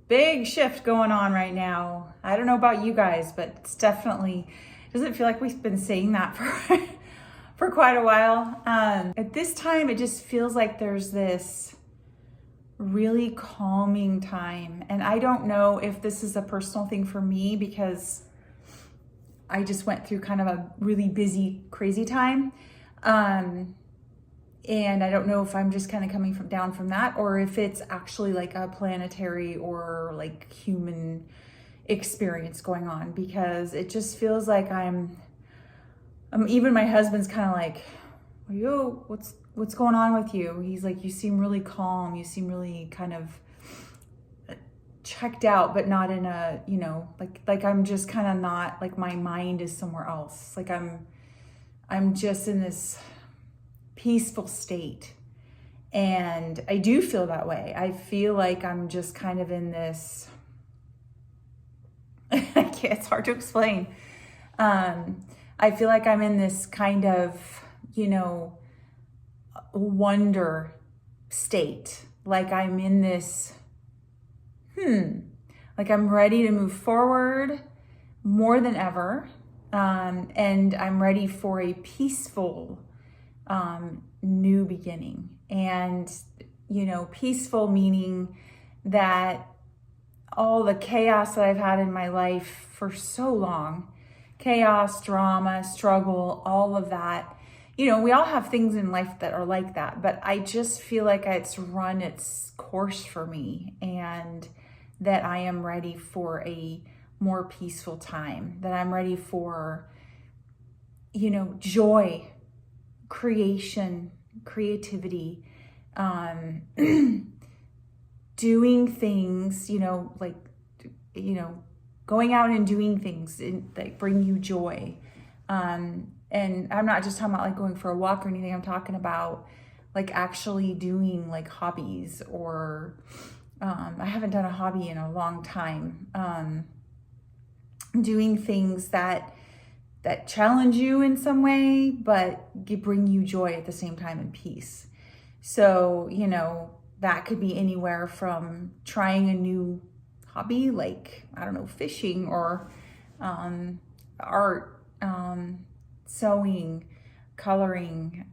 big shift going on right now. I don't know about you guys, but it's definitely, doesn't feel like we've been saying that for quite a while. At this time, it just feels like there's this really calming time. And I don't know if this is a personal thing for me because I just went through kind of a really busy, crazy time. And I don't know if I'm just kind of coming down from that, or if it's actually like a planetary or like human experience going on, because it just feels like I'm even my husband's kind of like, yo, what's going on with you? He's like, you seem really calm. You seem really kind of checked out, but not in a, like I'm just kind of not, like my mind is somewhere else. Like I'm just in this peaceful state. And I do feel that way. I feel like I'm just kind of in this, it's hard to explain. I feel like I'm in this kind of, wonder state. Like I'm in this, like I'm ready to move forward more than ever. And I'm ready for a peaceful, new beginning. And, peaceful meaning that all the chaos that I've had in my life for so long, chaos, drama, struggle, all of that, we all have things in life that are like that, but I just feel like it's run its course for me, and that I am ready for a more peaceful time, that I'm ready for, joy, creation, creativity, doing things, going out and doing things that bring you joy. And I'm not just talking about like going for a walk or anything. I'm talking about like actually doing like hobbies, or I haven't done a hobby in a long time. Doing things that challenge you in some way, but bring you joy at the same time and peace. So, that could be anywhere from trying a new hobby, like, I don't know, fishing, or art, sewing, coloring,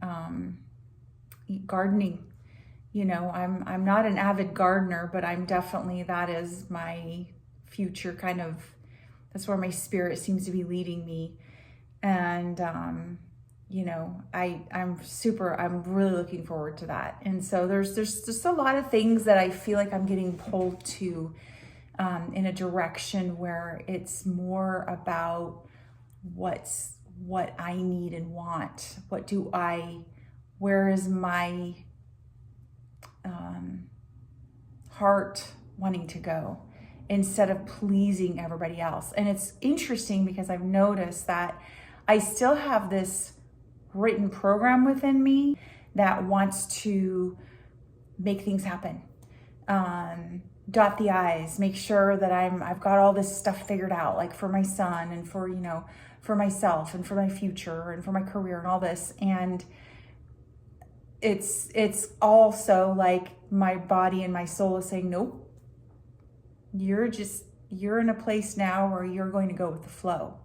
gardening. I'm not an avid gardener, but I'm definitely, that is my future kind of, that's where my spirit seems to be leading me. And, I'm really looking forward to that. And so there's just a lot of things that I feel like I'm getting pulled to, in a direction where it's more about what I need and want. Where is my, heart wanting to go, instead of pleasing everybody else. And it's interesting because I've noticed that I still have this written program within me that wants to make things happen. Dot the I's, make sure that I've got all this stuff figured out, like for my son and for, for myself and for my future and for my career and all this. And it's also like my body and my soul is saying, nope, you're in a place now where you're going to go with the flow.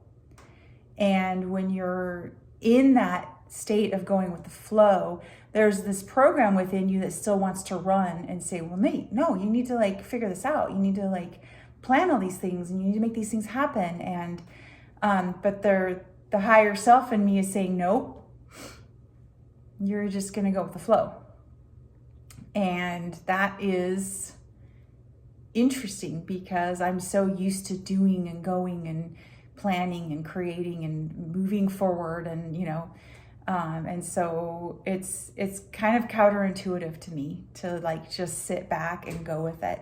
And when you're in that state of going with the flow, there's this program within you that still wants to run and say, well, Nate, no, you need to like figure this out. You need to like plan all these things, and you need to make these things happen. And, but the higher self in me is saying, nope, you're just going to go with the flow. And that is interesting because I'm so used to doing and going and planning and creating and moving forward, and and so it's kind of counterintuitive to me to like just sit back and go with it.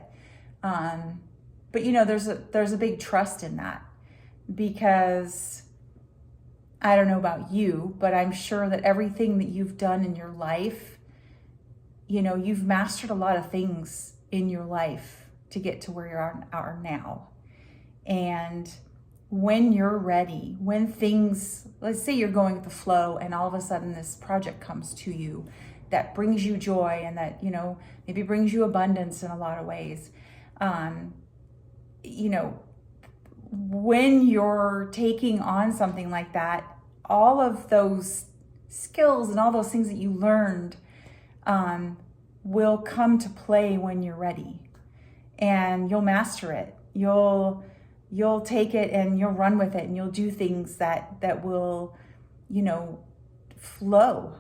But there's a big trust in that, because I don't know about you, but I'm sure that everything that you've done in your life, you've mastered a lot of things in your life to get to where you are now. And when you're ready, when things, let's say you're going with the flow and all of a sudden this project comes to you that brings you joy and that, maybe brings you abundance in a lot of ways. you know, when you're taking on something like that, all of those skills and all those things that you learned will come to play when you're ready, and you'll master it. You'll take it and you'll run with it, and you'll do things that will, you know, flow,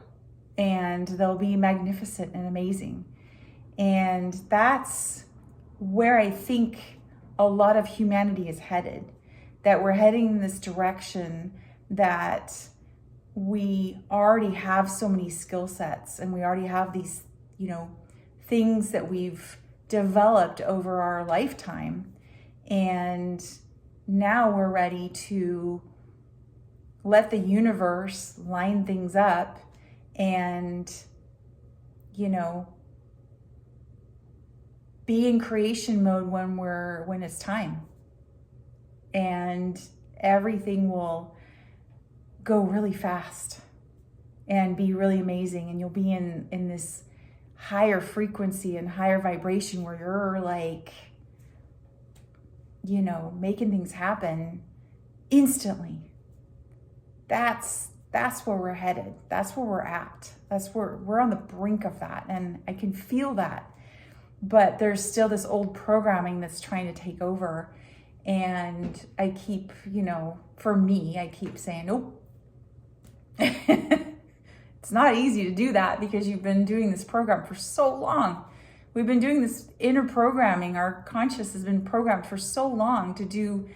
and they'll be magnificent and amazing. And that's where I think a lot of humanity is headed, that we're heading in this direction, that we already have so many skill sets, and we already have these, you know, things that we've developed over our lifetime. And now we're ready to let the universe line things up and, you know, be in creation mode when it's time. And everything will go really fast and be really amazing. And you'll be in this higher frequency and higher vibration where you're like, you know, making things happen instantly. That's where we're headed. That's where we're at. That's where we're on the brink of that. And I can feel that. But there's still this old programming that's trying to take over. And I keep, you know, for me, I keep saying, nope. It's not easy to do that because you've been doing this program for so long. We've been doing this inner programming. Our conscious has been programmed for so long to do,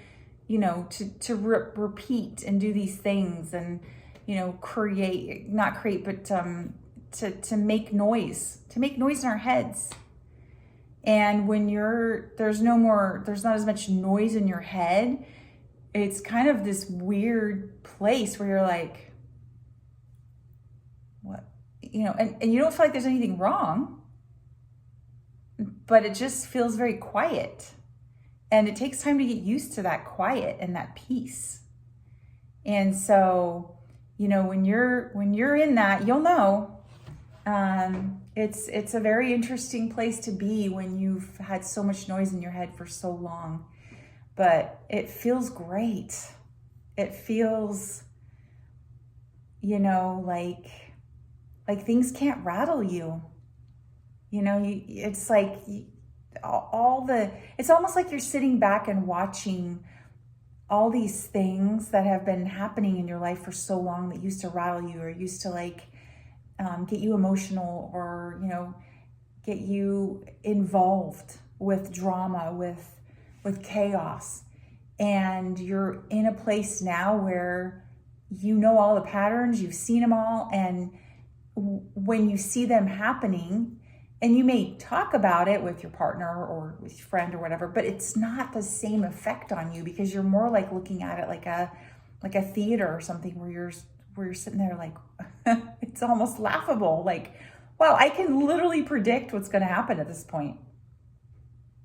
you know, to repeat and do these things, and, you know, not create, but to make noise in our heads. And when there's not as much noise in your head, it's kind of this weird place where you're like, what, you know, and you don't feel like there's anything wrong, but it just feels very quiet. And it takes time to get used to that quiet and that peace. And so, you know, when you're in that, you'll know. It's a very interesting place to be when you've had so much noise in your head for so long. But it feels great. It feels, you know, like things can't rattle you. You know, it's like it's almost like you're sitting back and watching all these things that have been happening in your life for so long that used to rattle you, or used to like get you emotional, or, you know, get you involved with drama, with chaos. And you're in a place now where you know all the patterns, you've seen them all, and when you see them happening, and you may talk about it with your partner or with your friend or whatever, but it's not the same effect on you, because you're more like looking at it like a theater or something where you're sitting there like, it's almost laughable. Like, wow, I can literally predict what's going to happen at this point.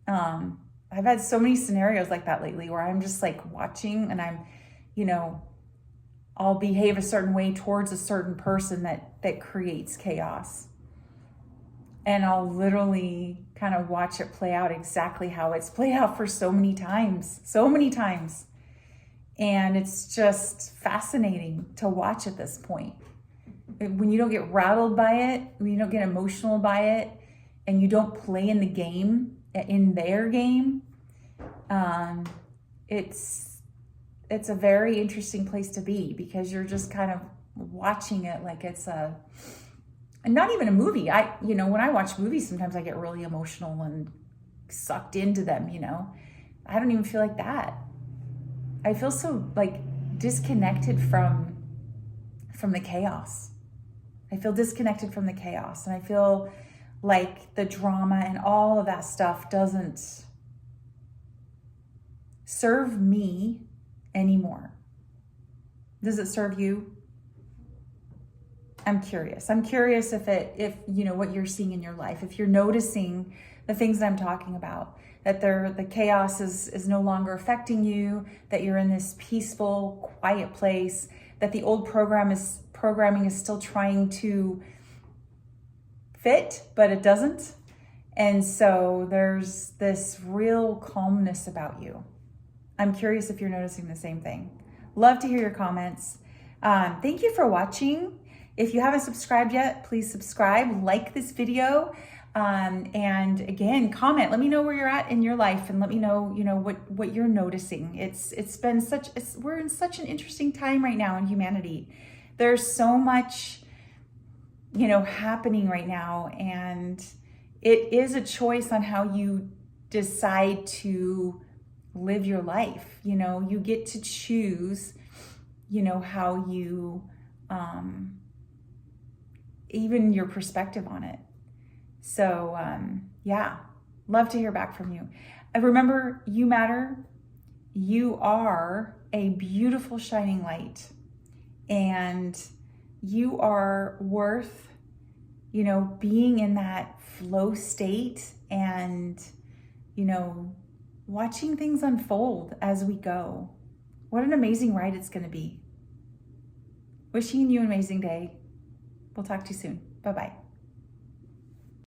I've had so many scenarios like that lately where I'm just like watching, and I'm, you know, I'll behave a certain way towards a certain person that creates chaos. And I'll literally kind of watch it play out exactly how it's played out for so many times. And it's just fascinating to watch at this point. When you don't get rattled by it, when you don't get emotional by it, and you don't play in the game, in their game, it's a very interesting place to be, because you're just kind of watching it like it's not even a movie. When I watch movies, sometimes I get really emotional and sucked into them, you know. I don't even feel like that. I feel so like disconnected from the chaos. I feel disconnected from the chaos, and I feel like the drama and all of that stuff doesn't serve me anymore. Does it serve you? I'm curious. I'm curious if you know what you're seeing in your life, if you're noticing the things that I'm talking about, that the chaos is no longer affecting you, that you're in this peaceful, quiet place, that the old programming is still trying to fit, but it doesn't. And so there's this real calmness about you. I'm curious if you're noticing the same thing. Love to hear your comments. Thank you for watching. If you haven't subscribed yet, please subscribe, like this video, and again, comment. Let me know where you're at in your life, and let me know, what you're noticing. We're in such an interesting time right now in humanity. There's so much, happening right now, and it is a choice on how you decide to live your life. You get to choose, how you, even your perspective on it. So, yeah, love to hear back from you. Remember, you matter. You are a beautiful shining light, and you are worth, being in that flow state and, watching things unfold as we go. What an amazing ride it's going to be. Wishing you an amazing day. We'll talk to you soon. Bye-bye.